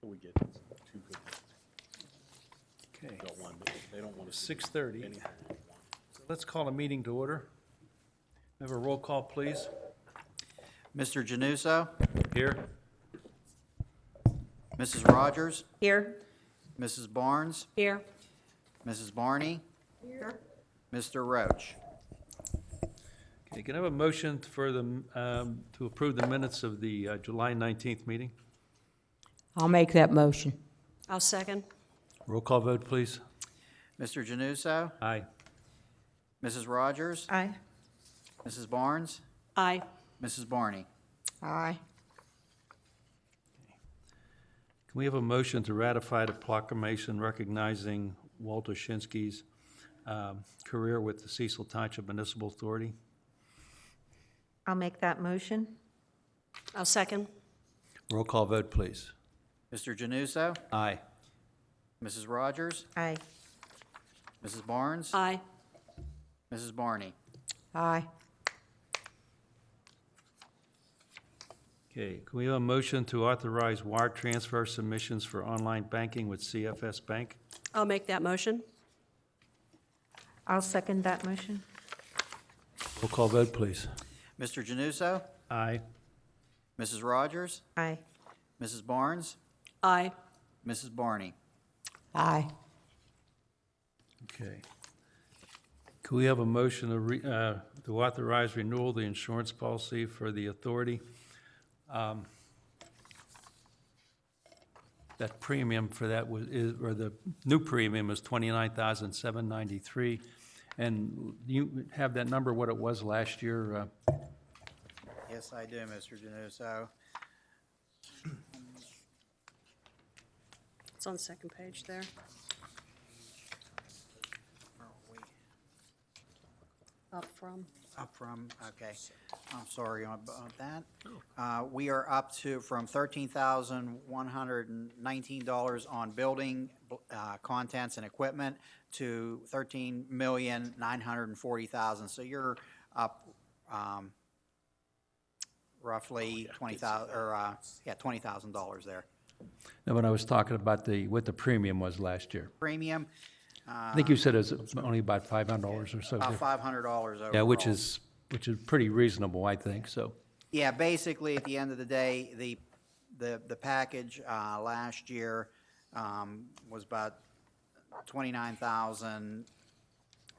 We get two good ones. Okay, They don't want to. 6:30. So let's call a meeting to order. Have a roll call, please. Mr. Januso, Here. Mrs. Rogers, Here. Mrs. Barnes, Here. Mrs. Barney, Here. Mr. Roach. Okay, can I have a motion for the, to approve the minutes of the July 19th meeting? I'll make that motion. I'll second. Roll call vote, please. Mr. Januso, Aye. Mrs. Rogers, Aye. Mrs. Barnes, Aye. Mrs. Barney. Aye. Can we have a motion to ratify the proclamation recognizing Walter Shinsky's career with the Cecil Township Municipal Authority? I'll make that motion. I'll second. Roll call vote, please. Mr. Januso, Aye. Mrs. Rogers, Aye. Mrs. Barnes, Aye. Mrs. Barney. Aye. Okay, can we have a motion to authorize wire transfer submissions for online banking with CFS Bank? I'll make that motion. I'll second that motion. Roll call vote, please. Mr. Januso, Aye. Mrs. Rogers, Aye. Mrs. Barnes, Aye. Mrs. Barney. Aye. Okay. Can we have a motion to authorize renewal of the insurance policy for the authority? That premium for that or the new premium is $29,793. And you have that number, what it was last year? Yes, I do, Mr. Januso. It's on the second page there. Up from. Up from, okay, I'm sorry about that. We are up to, from $13,119 on building contents and equipment to $13,940,000. So you're up roughly $20,000 there. No, when I was talking about what the premium was last year. Premium, I think you said it was only about $500 or so. about $500 overall. Yeah, which is pretty reasonable, I think, so. Yeah, basically, at the end of the day, the package last year was about 29,000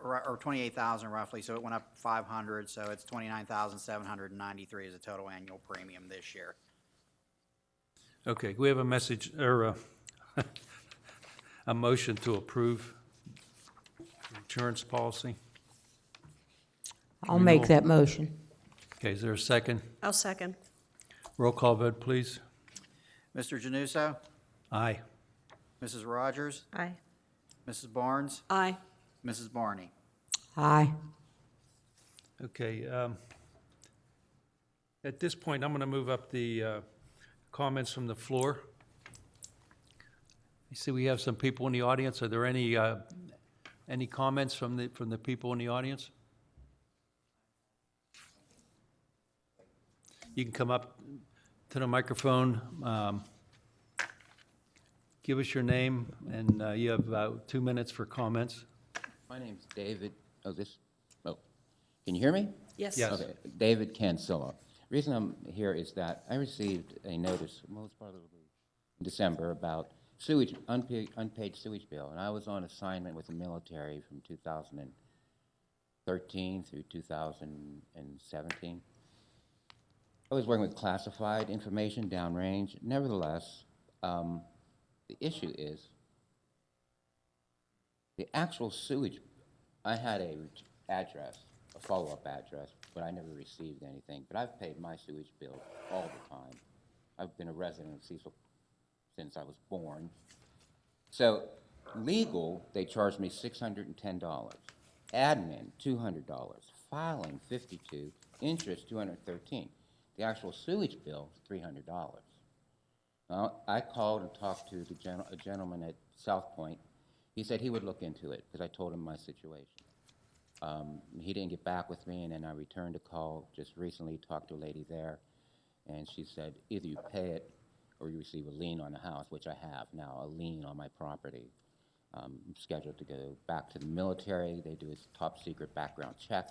or 28,000 roughly, so it went up 500, so it's 29,793 is the total annual premium this year. Okay, we have a message, or a motion to approve insurance policy. I'll make that motion. Okay, is there a second? I'll second. Roll call vote, please. Mr. Januso, Aye. Mrs. Rogers, Aye. Mrs. Barnes, Aye. Mrs. Barney. Aye. Okay, at this point, I'm going to move up the comments from the floor. You see we have some people in the audience. Are there any comments from the people in the audience? You can come up to the microphone, give us your name, and you have about 2 minutes for comments. My name's David. Can you hear me? Yes. Yes. Okay, David Cancillo. The reason I'm here is that I received a notice, most probably in December, about sewage, unpaid sewage bill, and I was on assignment with the military from 2013 through 2017. I was working with classified information downrange. Nevertheless, the issue is the actual sewage. I had a address, a follow-up address, but I never received anything. But I've paid my sewage bill all the time. I've been a resident of Cecil since I was born. So legal, they charged me $610. Admin, $200. Filing, $52. Interest, $213. The actual sewage bill is $300. Now, I called and talked to a gentleman at South Point. He said he would look into it because I told him my situation. He didn't get back with me, and then I returned a call just recently, talked to a lady there, and she said, either you pay it or you receive a lien on the house, which I have now, a lien on my property. I'm scheduled to go back to the military. They do a top-secret background check.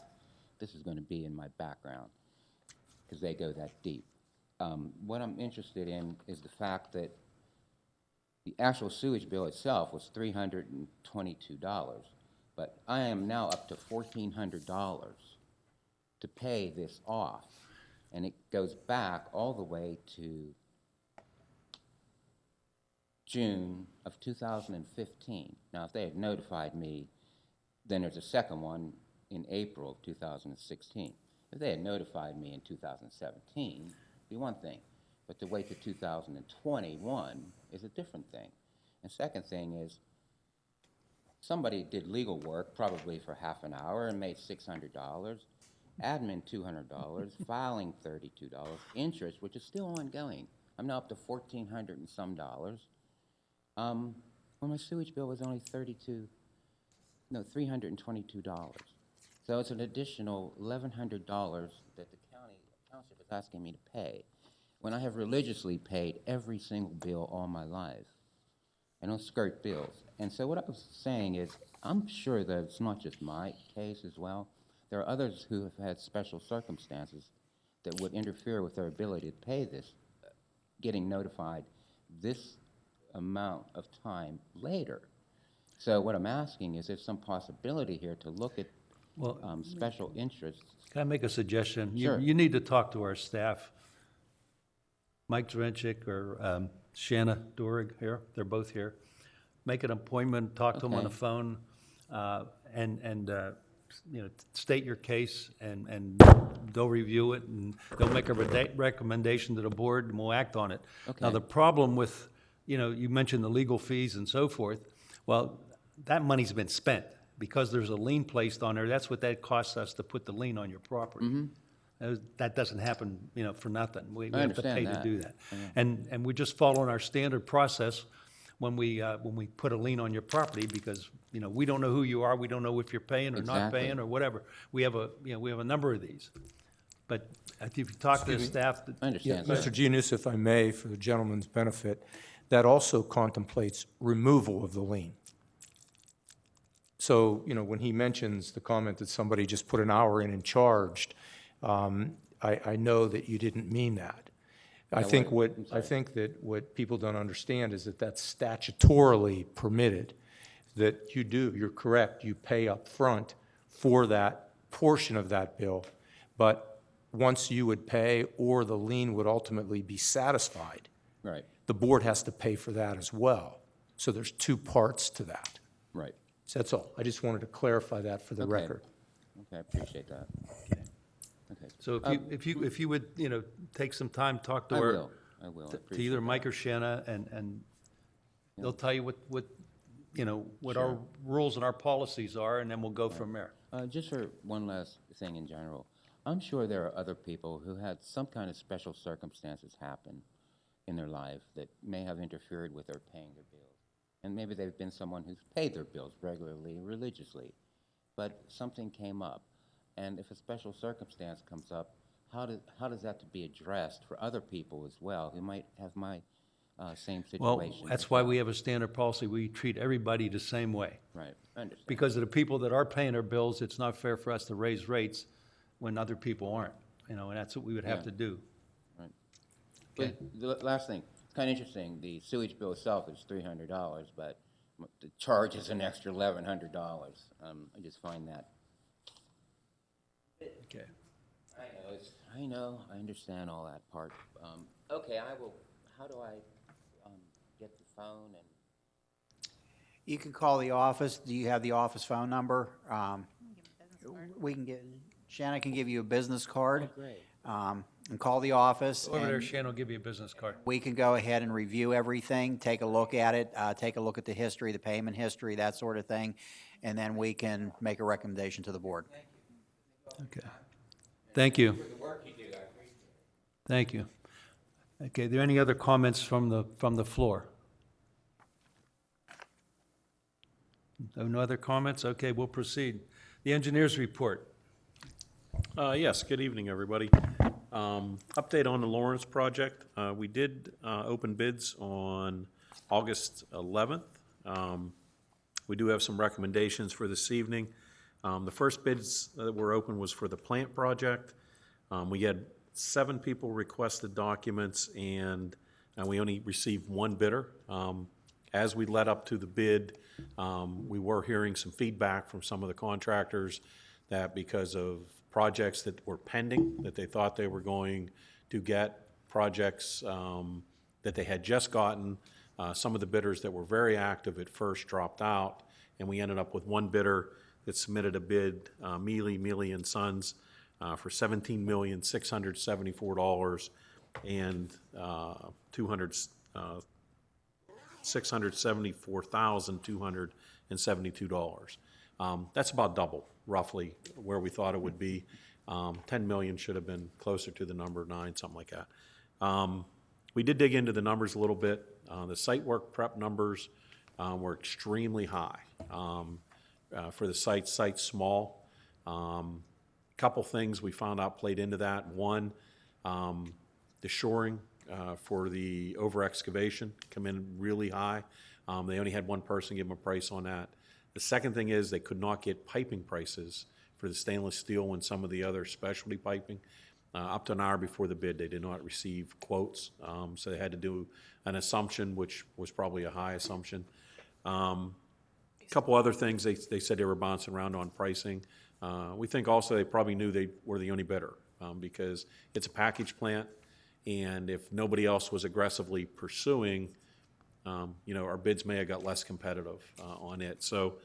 This is going to be in my background because they go that deep. What I'm interested in is the fact that the actual sewage bill itself was $322, but I am now up to $1,400 to pay this off, and it goes back all the way to June of 2015. Now, if they had notified me, then there's a second one in April of 2016. If they had notified me in 2017, it'd be one thing. But to wait to 2021 is a different thing. And second thing is, somebody did legal work, probably for half an hour, and made $600, admin $200, filing $32, interest, which is still ongoing. I'm now up to $1,400 and some dollars. When my sewage bill was only $322. So it's an additional $1,100 that the township is asking me to pay, when I have religiously paid every single bill all my life. I don't skirt bills. And so what I was saying is, I'm sure that it's not just my case as well. There are others who have had special circumstances that would interfere with their ability to pay this, getting notified this amount of time later. So what I'm asking is, there's some possibility here to look at special interests. Can I make a suggestion? Sure. You need to talk to our staff, Mike Drenchik or Shanna Dorig here. They're both here. Make an appointment, talk to them on the Okay. phone, and state your case, and they'll review it, and they'll make a recommendation to the board, and we'll act on it. Now, Okay. the problem with, you mentioned the legal fees and so forth. Well, that money's been spent. Because there's a lien placed on there, that's what that costs us to put the lien on your property. That doesn't happen, for nothing. We have to pay understand to that. do that. And we're just following our standard process when we put a lien on your property, because, we don't know who you are, we don't know if you're paying or not Exactly. paying or whatever. We have a number of these. But if you talk to the staff. I understand. Yeah, sir. Mr. Genus, if I may, for the gentleman's benefit, that also contemplates removal of the lien. So, when he mentions the comment that somebody just put an hour in and charged, I know that you didn't mean that. I think that what people don't understand is that that's statutorily permitted, that you're correct, you pay up front for that portion of that bill, but once you would pay or the lien would ultimately be satisfied, Right, the board has to pay for that as well. So there's two parts to that. right. So that's all. I just wanted to clarify that for the Okay. record. Okay, I appreciate that. Okay. So if you would, take some time, talk to I her. will. I To appreciate either that. Mike or Shanna, and they'll tell you what our rules and our policies are, and then we'll go from there. Just for one last thing in general, I'm sure there are other people who had some kind of special circumstances happen in their life that may have interfered with their paying their bills. And maybe they've been someone who's paid their bills regularly, religiously, but something came up. And if a special circumstance comes up, how does that to be addressed for other people as well who might have my same Well, situation? that's as why well? we have a standard policy. We treat everybody the same way. Right, I understand. Because of the people that are paying their bills, it's not fair for us to raise rates when other people aren't, and that's what we would have Yeah. to do. Right. But the last thing, it's kind of interesting, the sewage bill itself is $300, but the charge is an extra $1,100. I just find that. Okay. I know, I understand all that part. Okay, how do I get the phone and? You can call the office. Do you have the office phone number? We can Shanna can give you a business card. Great. And call the office. Over there, and Shannon will give you a business card. we can go ahead and review everything, take a look at it, take a look at the history, the payment history, that sort of thing, and then we can make a recommendation to the board. Okay. Thank you. Thank you. Okay, are there any other comments from the floor? No other comments? Okay, we'll proceed. The engineer's report. Yes, good evening, everybody. Update on the Lawrence project. We did open bids on August 11th. We do have some recommendations for this evening. The first bids that were open was for the plant project. We had 7 people requested documents, and we only received 1 bidder. As we led up to the bid, we were hearing some feedback from some of the contractors that because of projects that were pending, that they thought they were going to get projects that they had just gotten, some of the bidders that were very active at first dropped out, and we ended up with 1 bidder that submitted a bid, Mealy and Sons, for $17,674 and $674,272. That's about double, roughly, where we thought it would be. 10 million should have been closer to the number 9, something like that. We did dig into the numbers a little bit. The site work prep numbers were extremely high. For the site's small. Couple things we found out played into that. One, the shoring for the over excavation come in really high. They only had 1 person give them a price on that. The second thing is they could not get piping prices for the stainless steel and some of the other specialty piping. Up to an hour before the bid, they did not receive quotes, so they had to do an assumption, which was probably a high assumption. Couple other things, they said they were bouncing around on pricing. We think also they probably knew they were the only bidder, because it's a package plant, and if nobody else was aggressively pursuing, our bids may have got less competitive on it. So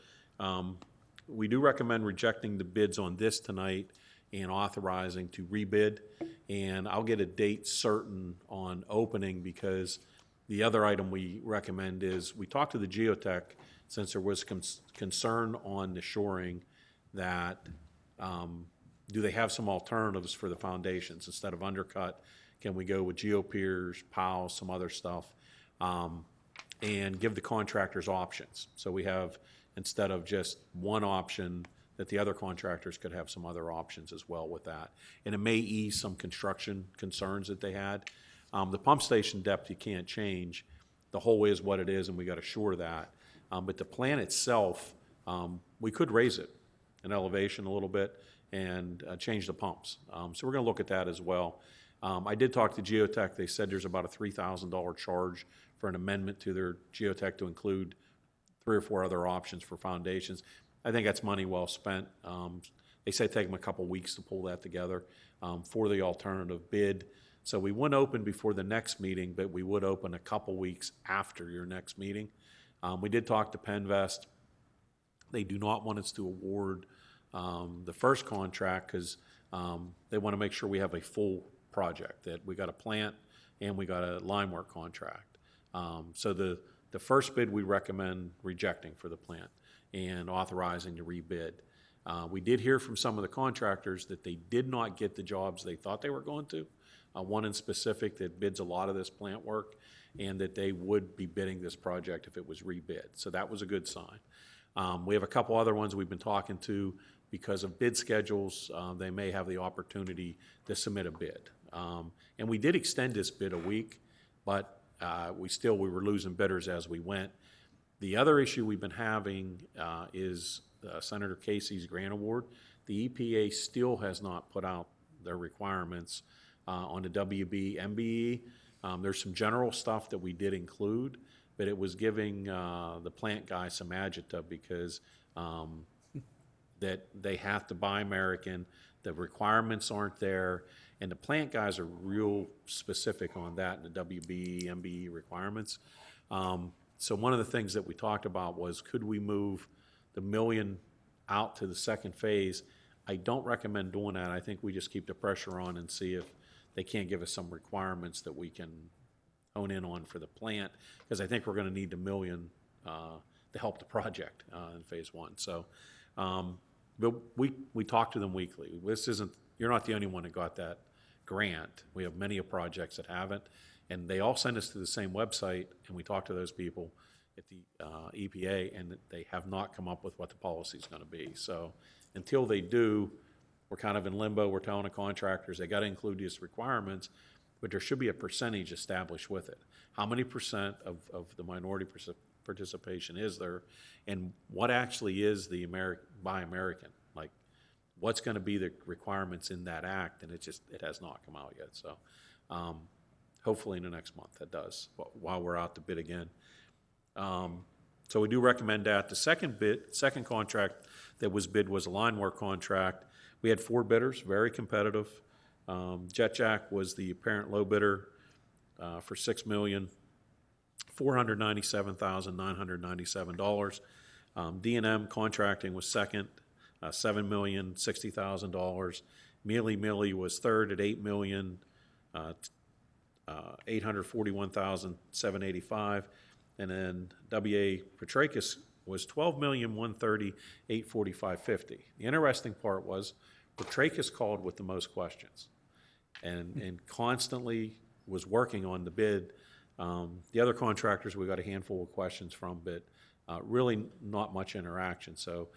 we do recommend rejecting the bids on this tonight and authorizing to rebid. And I'll get a date certain on opening, because the other item we recommend is, we talked to the geotech, since there was concern on the shoring, that do they have some alternatives for the foundations? Instead of undercut, can we go with geopiers, piles, some other stuff, and give the contractors options? So we have, instead of just one option, that the other contractors could have some other options as well with that. And it may ease some construction concerns that they had. The pump station depth you can't change. The hole is what it is, and we got to shore that. But the plant itself, we could raise it in elevation a little bit and change the pumps. So we're going to look at that as well. I did talk to Geotech. They said there's about a $3,000 charge for an amendment to their Geotech to include 3 or 4 other options for foundations. I think that's money well spent. They say take them a couple weeks to pull that together for the alternative bid. So we wouldn't open before the next meeting, but we would open a couple weeks after your next meeting. We did talk to Penvest. They do not want us to award the first contract, because they want to make sure we have a full project, that we got a plant and we got a line work contract. So the first bid we recommend rejecting for the plant and authorizing to rebid. We did hear from some of the contractors that they did not get the jobs they thought they were going to. One in specific that bids a lot of this plant work, and that they would be bidding this project if it was rebid. So that was a good sign. We have a couple other ones we've been talking to. Because of bid schedules, they may have the opportunity to submit a bid. And we did extend this bid a week, but we were losing bidders as we went. The other issue we've been having is Senator Casey's grant award. The EPA still has not put out their requirements on the WB, MBE. There's some general stuff that we did include, but it was giving the plant guy some agita, because that they have to buy American, the requirements aren't there, and the plant guys are real specific on that, the WB, MBE requirements. So one of the things that we talked about was, could we move the $1 million out to the second phase? I don't recommend doing that. I think we just keep the pressure on and see if they can't give us some requirements that we can hone in on for the plant, because I think we're going to need the $1 million to help the project in phase 1. So, but we talk to them weekly. You're not the only one that got that grant. We have many projects that haven't, and they all send us to the same website, and we talk to those people at the EPA, and they have not come up with what the policy is going to be. So Until they do, we're kind of in limbo. We're telling the contractors, they got to include these requirements, but there should be a percentage established with it. How many percent of the minority participation is there? And what actually is the Buy American? Like, what's going to be the requirements in that act? And it has not come out yet. So hopefully in the next month that does, while we're out to bid again. So we do recommend that. The second contract that was bid was a line work contract. We had 4 bidders, very competitive. JetJack was the apparent low bidder for $6,497,997. D&M Contracting was second, $7,060,000. Mealy was third at $8,841,785. And then W.A. Petrakis was $12,130,845.50. The interesting part was Petrakis called with the most questions and constantly was working on the bid. The other contractors, we got a handful of questions from, but really not much interaction. So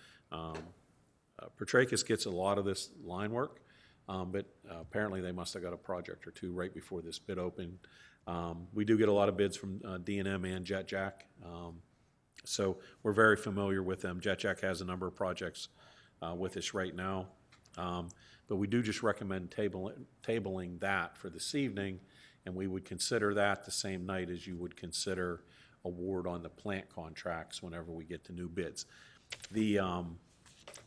Petrakis gets a lot of this line work, but apparently they must have got a project or two right before this bid opened. We do get a lot of bids from D&M and JetJack, so we're very familiar with them. JetJack has a number of projects with us right now, but we do just recommend tabling that for this evening, and we would consider that the same night as you would consider award on the plant contracts whenever we get to new bids. The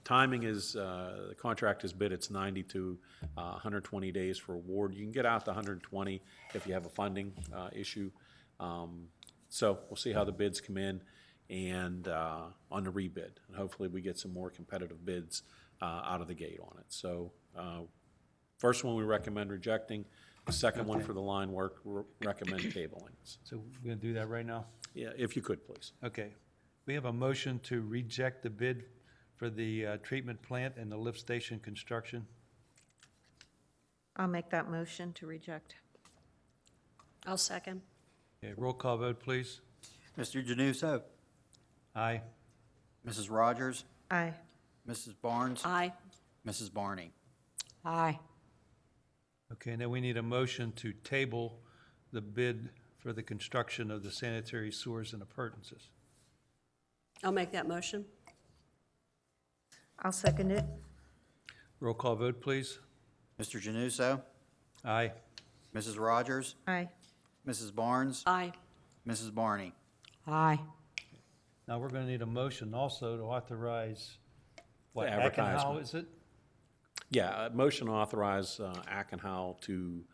timing is, the contract is bid, it's 90 to 120 days for award. You can get out to 120 if you have a funding issue. So we'll see how the bids come in and on the rebid. And hopefully we get some more competitive bids out of the gate on it. So first one we recommend rejecting. The second one for the line work, recommend tabling. So we're going to do that right now? Yeah, if you could, please. Okay. We have a motion to reject the bid for the treatment plant and the lift station construction. I'll make that motion to reject. I'll second. Okay, roll call vote, please. Mr. Januso, Aye. Mrs. Rogers, Aye. Mrs. Barnes, Aye. Mrs. Barney. Aye. Okay, now we need a motion to table the bid for the construction of the sanitary sewers and appurtenances. I'll make that motion. I'll second it. Roll call vote, please. Mr. Januso, Aye. Mrs. Rogers, Aye. Mrs. Barnes, Aye. Mrs. Barney. Aye. Now we're going to need a motion also to authorize, what, The Ackenhow, advertisement. is it? Yeah, motion to authorize Ackenhow to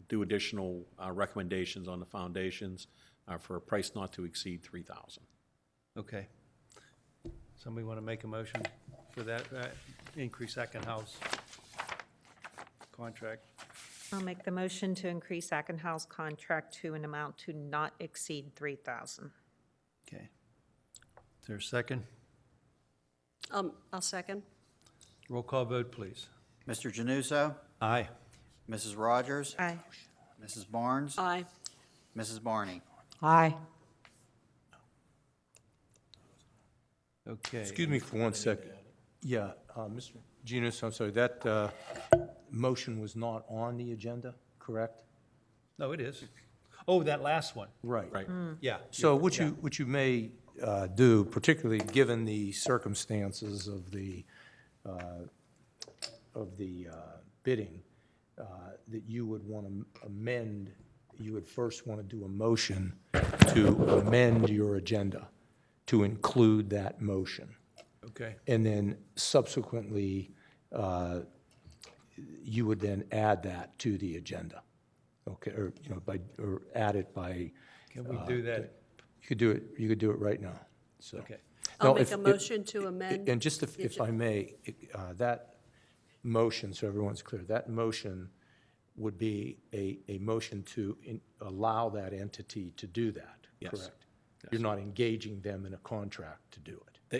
do additional recommendations on the foundations for a price not to exceed $3,000. Okay. Somebody want to make a motion for that, increase Ackenhow's contract? I'll make the motion to increase Ackenhow's contract to an amount to not exceed $3,000. Okay. Is there a second? I'll second. Roll call vote, please. Mr. Januso, Aye. Mrs. Rogers, Aye. Mrs. Barnes, Aye. Mrs. Barney. Aye. Okay. Excuse me for 1 second. Yeah, Mr. Genus, I'm sorry, that motion was not on the agenda, correct? No, it is. Oh, that last one. Right. Right. Yeah. So what you may do, particularly given the circumstances of the bidding, that you would want to amend, you would first want to do a motion to amend your agenda to include that motion. Okay. And then subsequently, you would then add that to the agenda. Okay, or, or add it by. Can we do that? You could do it right now, so. Okay. I'll Now, make if- a if- motion to amend. And just if I may, that motion, so everyone's clear, that motion would be a motion to allow that entity to do that, Yes. correct? You're not engaging them in a contract to do it.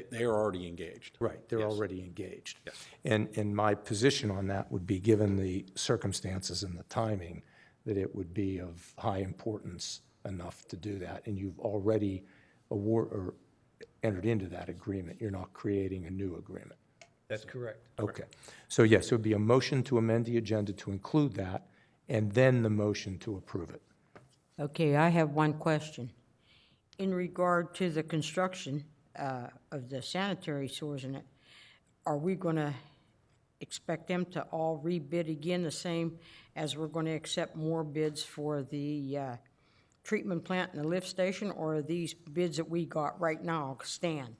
They are already engaged. Right, they're Yes. already engaged. Yes. And my position on that would be, given the circumstances and the timing, that it would be of high importance enough to do that. And you've already entered into that agreement. You're not creating a new agreement. That's correct. Okay. So yes, it would be a motion to amend the agenda to include that, and then the motion to approve it. Okay, I have one question. In regard to the construction of the sanitary sewers in it, are we going to expect them to all rebid again the same as we're going to accept more bids for the treatment plant and the lift station, or are these bids that we got right now stand?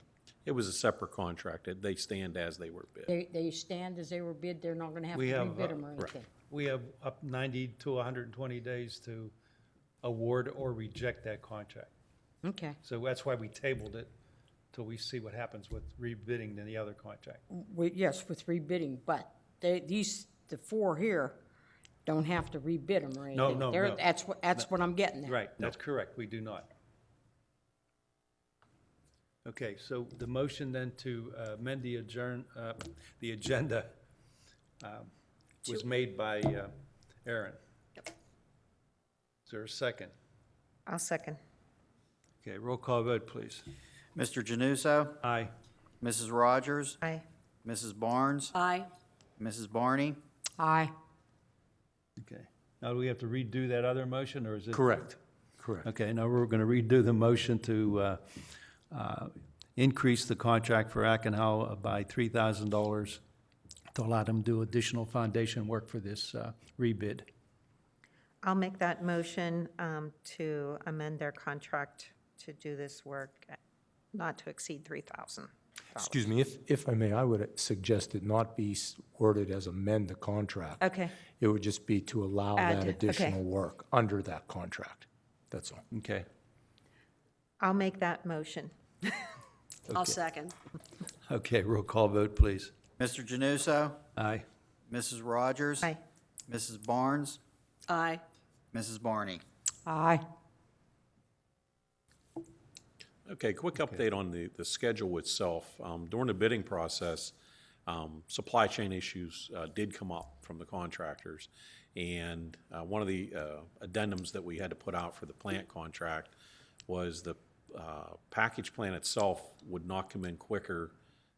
It was a separate contract. They stand as they were bid. They stand as they were bid, they're not going to have to We have, rebid them or anything? We have up 90 to 120 days to award or reject that contract. Okay. So that's why we tabled it till we see what happens with rebidding in the other contract. Yes, with rebidding, but the four here don't have to rebid them or anything. no, They're- no. That's what I'm getting at. Right, that's correct, we do not. Okay, so the motion then to amend the agenda was made by Aaron. Is there a second? I'll second. Okay, roll call vote, please. Mr. Januso, Aye. Mrs. Rogers, Aye. Mrs. Barnes, Aye. Mrs. Barney, Aye. Okay, now do we have to redo that other motion, or is it? Correct. Correct. Okay, now we're going to redo the motion to increase the contract for Ackenhow by $3,000 to allow them to do additional foundation work for this rebid. I'll make that motion to amend their contract to do this work, not to exceed $3,000. Excuse me, if I may, I would suggest it not be worded as amend the contract. Okay, It would just be to allow Add, that okay. additional work under that contract. That's all. Okay, I'll make that motion. I'll second. okay, roll call vote, please. Mr. Januso, Aye. Mrs. Rogers, Aye. Mrs. Barnes, Aye. Mrs. Barney. Aye. Okay, quick update on the schedule itself. During the bidding process, supply chain issues did come up from the contractors. And one of the addendums that we had to put out for the plant contract was the package plant itself would not come in quicker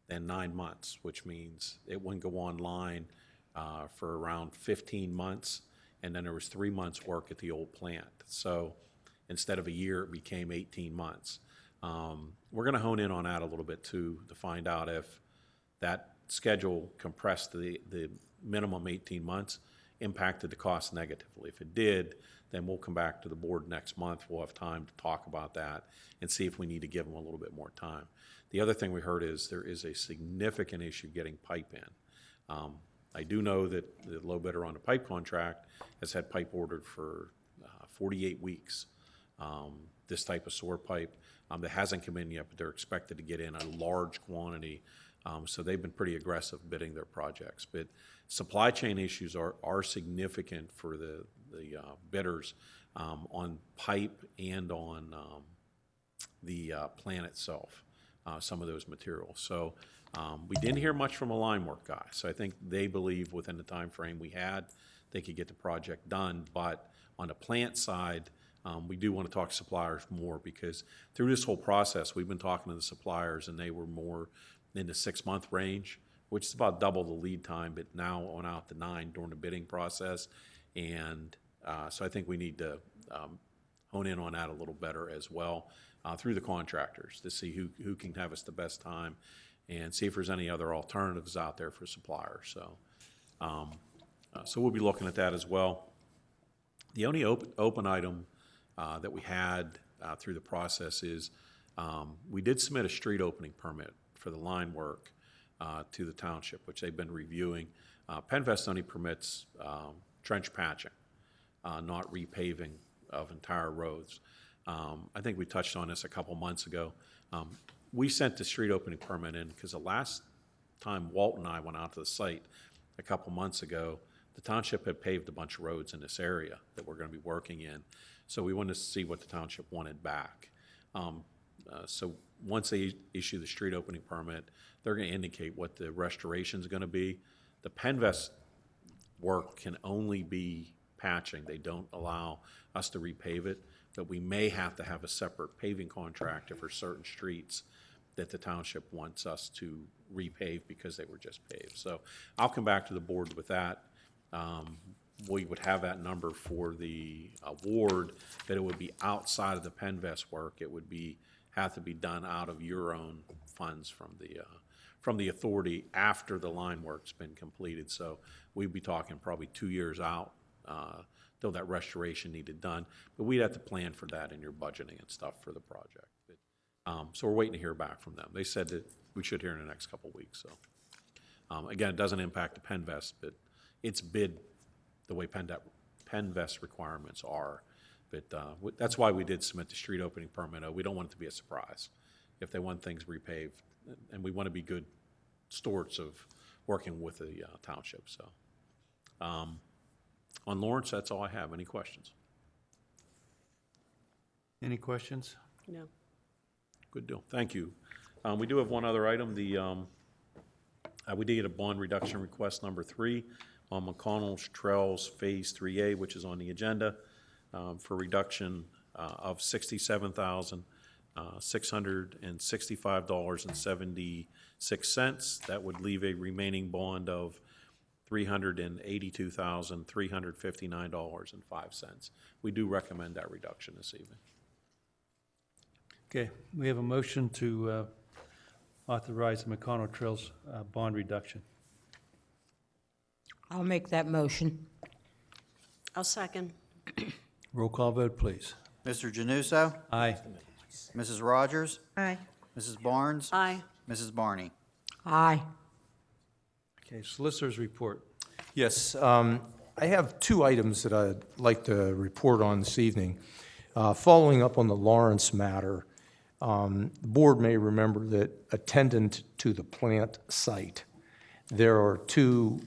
than 9 months, which means it wouldn't go online for around 15 months, and then there was 3 months' work at the old plant. So instead of a year, it became 18 months. We're going to hone in on that a little bit too, to find out if that schedule compressed the minimum 18 months, impacted the cost negatively. If it did, then we'll come back to the board next month. We'll have time to talk about that and see if we need to give them a little bit more time. The other thing we heard is there is a significant issue getting pipe in. I do know that the low bidder on the pipe contract has had pipe ordered for 48 weeks. This type of sewer pipe that hasn't come in yet, but they're expected to get in a large quantity. So they've been pretty aggressive bidding their projects. But supply chain issues are significant for the bidders on pipe and on the plant itself, some of those materials. So we didn't hear much from a line work guy. So I think they believe within the time frame we had, they could get the project done. But on the plant side, we do want to talk to suppliers more, because through this whole process, we've been talking to the suppliers, and they were more in the 6-month range, which is about double the lead time, but now on out to 9 during the bidding process. And so I think we need to hone in on that a little better as well through the contractors to see who can have us the best time, and see if there's any other alternatives out there for suppliers. So we'll be looking at that as well. The only open item that we had through the process is we did submit a street opening permit for the line work to the township, which they've been reviewing. Penvest only permits trench patching, not repaving of entire roads. I think we touched on this a couple months ago. We sent the street opening permit in because the last time Walt and I went out to the site a couple months ago, the township had paved a bunch of roads in this area that we're going to be working in. So we wanted to see what the township wanted back. So once they issue the street opening permit, they're going to indicate what the restoration is going to be. The Penvest work can only be patching. They don't allow us to repave it, but we may have to have a separate paving contractor for certain streets that the township wants us to repave because they were just paved. So I'll come back to the board with that. We would have that number for the award, but it would be outside of the Penvest work. It would have to be done out of your own funds from the authority after the line work's been completed. So we'd be talking probably 2 years out till that restoration needed done. But we'd have to plan for that in your budgeting and stuff for the project. So we're waiting to hear back from them. They said that we should hear in the next couple of weeks. So again, it doesn't impact the Penvest, but it's bid the way Penvest requirements are. But that's why we did submit the street opening permit. We don't want it to be a surprise if they want things repaved, and we want to be good stewards of working with the township. So on Lawrence, that's all I have. Any questions? Any questions? No. Good deal. Thank you. We do have one other item. We did get a bond reduction request number 3 on McConnell's Trails Phase 3A, which is on the agenda, for reduction of $67,665.76. That would leave a remaining bond of $382,359.05. We do recommend that reduction this evening. Okay, we have a motion to authorize the McConnell Trails bond reduction. I'll make that motion. I'll second. Roll call vote, please. Mr. Januso? Aye. Mrs. Rogers? Aye. Mrs. Barnes? Aye. Mrs. Barney? Aye. Okay, Solicitor's report. Yes, I have 2 items that I'd like to report on this evening. Following up on the Lawrence matter, the board may remember that attendant to the plant site, there are 2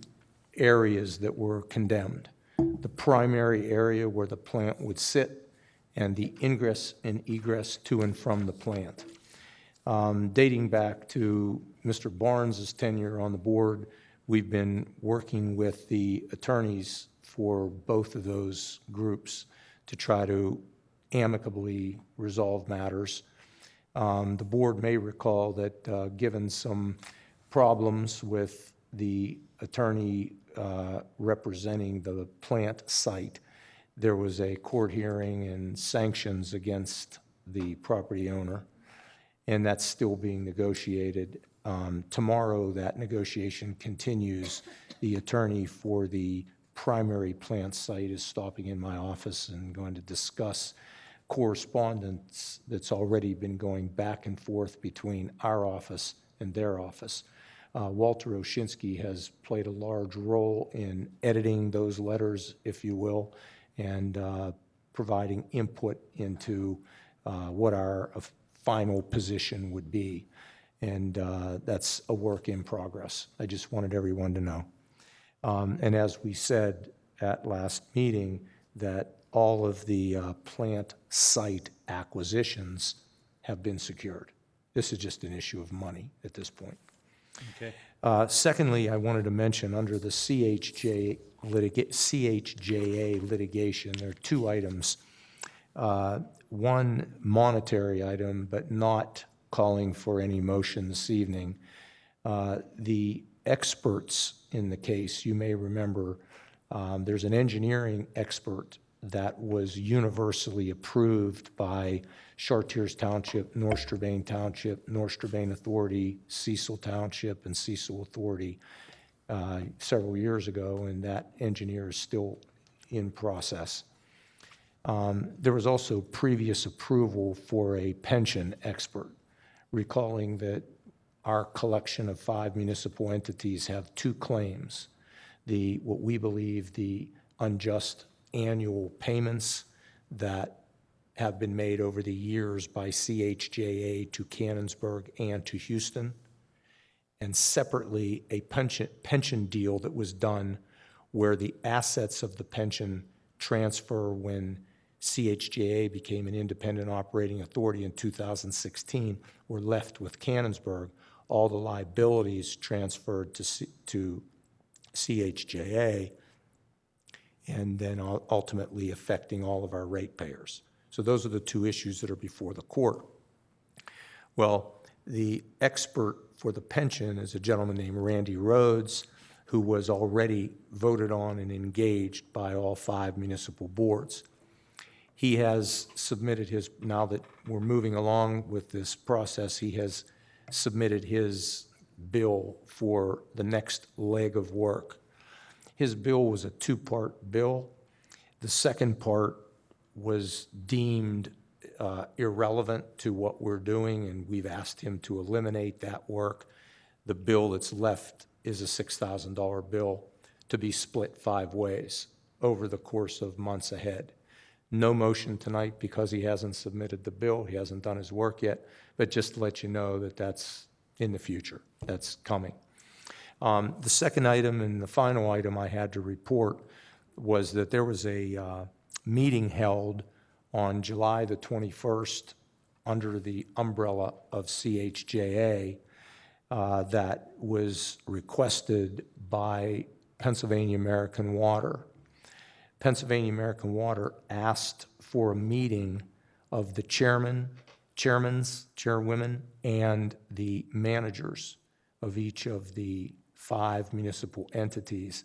areas that were condemned. The primary area where the plant would sit and the ingress and egress to and from the plant. Dating back to Mr. Barnes's tenure on the board, we've been working with the attorneys for both of those groups to try to amicably resolve matters. The board may recall that given some problems with the attorney representing the plant site, there was a court hearing and sanctions against the property owner, and that's still being negotiated. Tomorrow, that negotiation continues. The attorney for the primary plant site is stopping in my office and going to discuss correspondence that's already been going back and forth between our office and their office. Walter Oshinsky has played a large role in editing those letters, if you will, and providing input into what our final position would be. And that's a work in progress. I just wanted everyone to know. And as we said at last meeting, that all of the plant site acquisitions have been secured. This is just an issue of money at this point. Okay. Secondly, I wanted to mention under the CHJA litigation, there are 2 items. One monetary item, but not calling for any motion this evening. The experts in the case, you may remember, there's an engineering expert that was universally approved by Chartiers Township, North Strabane Township, North Strabane Authority, Cecil Township, and Cecil Authority several years ago, and that engineer is still in process. There was also previous approval for a pension expert, recalling that our collection of 5 municipal entities have 2 claims. What we believe the unjust annual payments that have been made over the years by CHJA to Cannonsburg and to Houston, and separately a pension deal that was done where the assets of the pension transfer when CHJA became an independent operating authority in 2016 were left with Cannonsburg. All the liabilities transferred to CHJA, and then ultimately affecting all of our ratepayers. So those are the 2 issues that are before the court. Well, The expert for the pension is a gentleman named Randy Rhodes, who was already voted on and engaged by all 5 municipal boards. He has submitted his, now that we're moving along with this process, he has submitted his bill for the next leg of work. His bill was a 2-part bill. The second part was deemed irrelevant to what we're doing, and we've asked him to eliminate that work. The bill that's left is a $6,000 bill to be split 5 ways over the course of months ahead. No motion tonight because he hasn't submitted the bill, he hasn't done his work yet, but just to let you know that that's in the future, that's coming. The second item and the final item I had to report was that there was a meeting held on July the 21st under the umbrella of CHJA that was requested by Pennsylvania American Water. Pennsylvania American Water asked for a meeting of the chairwomen, and the managers of each of the 5 municipal entities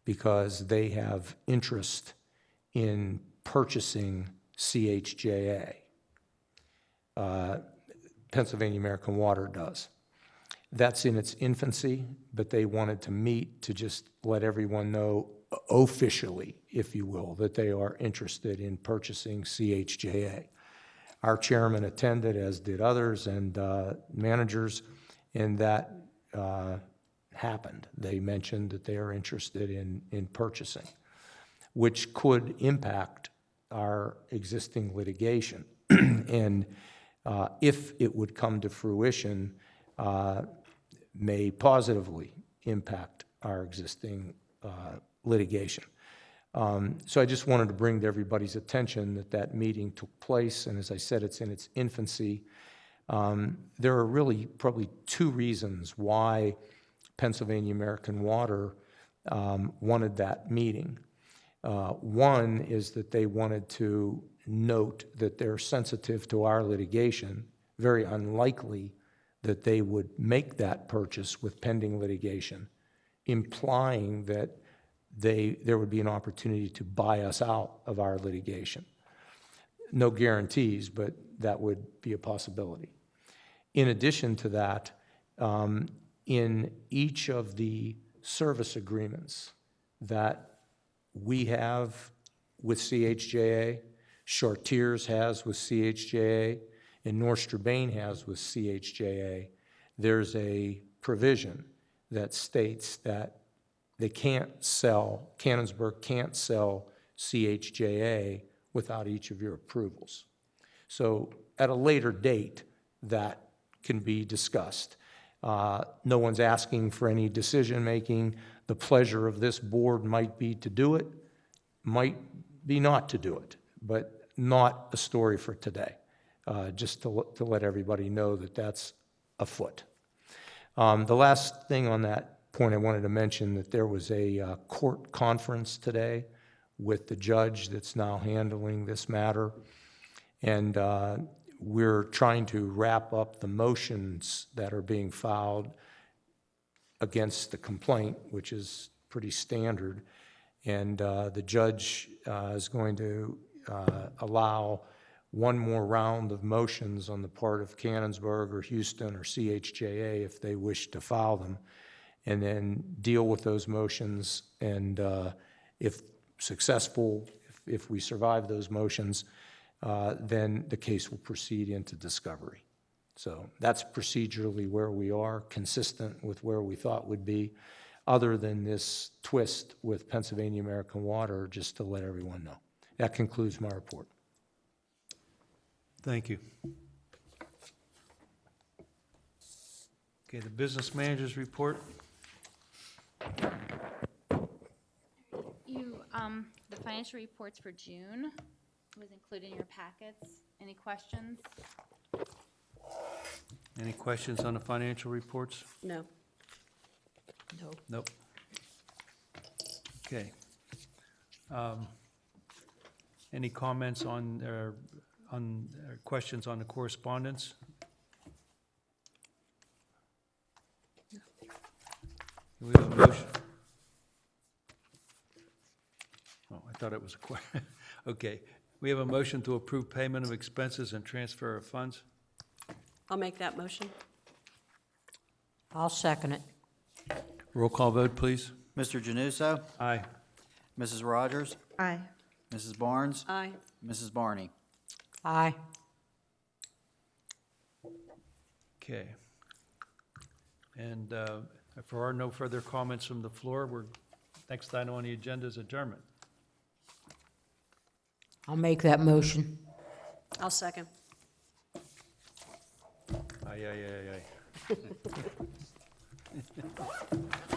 because they have interest in purchasing CHJA. Pennsylvania American Water does. That's in its infancy, but they wanted to meet to just let everyone know officially, if you will, that they are interested in purchasing CHJA. Our chairman attended, as did others, and managers, and that happened. They mentioned that they are interested in purchasing, which could impact our existing litigation. And if it would come to fruition, may positively impact our existing litigation. So I just wanted to bring to everybody's attention that that meeting took place, and as I said, it's in its infancy. There are really probably 2 reasons why Pennsylvania American Water wanted that meeting. One is that they wanted to note that they're sensitive to our litigation, very unlikely that they would make that purchase with pending litigation, implying that there would be an opportunity to buy us out of our litigation. No guarantees, but that would be a possibility. In addition to that, in each of the service agreements that we have with CHJA, Chartiers has with CHJA, and North Bain has with CHJA, there's a provision that states that they can't sell, Canonsburg can't sell CHJA without each of your approvals. So at a later date, that can be discussed. No one's asking for any decision-making. The pleasure of this board might be to do it, might be not to do it, but not a story for today. Just to let everybody know that that's afoot. The last thing on that point I wanted to mention that there was a court conference today with the judge that's now handling this matter, and we're trying to wrap up the motions that are being filed against the complaint, which is pretty standard, and the judge is going to allow one more round of motions on the part of Canonsburg or Houston or CHJA if they wish to file them, and then deal with those motions, and if successful, if we survive those motions, then the case will proceed into discovery. So that's procedurally where we are, consistent with where we thought would be, other than this twist with Pennsylvania American Water, just to let everyone know. That concludes my report. Thank you. Okay, the business manager's report. The financial reports for June was included in your packets. Any questions? Any questions on the financial reports? No. No. Nope. Okay. Any comments on questions on the correspondence? We have a motion. Oh, I thought it was a question. Okay. We have a motion to approve payment of expenses and transfer of funds. I'll make that motion. I'll second it. Roll call vote, please. Mr. Januso, Aye. Mrs. Rogers, Aye. Mrs. Barnes, Aye. Mrs. Barney. Aye. Okay. And if there are no further comments from the floor, next item on the agenda is adjournment. I'll make that motion. I'll second. Aye, aye, aye, aye.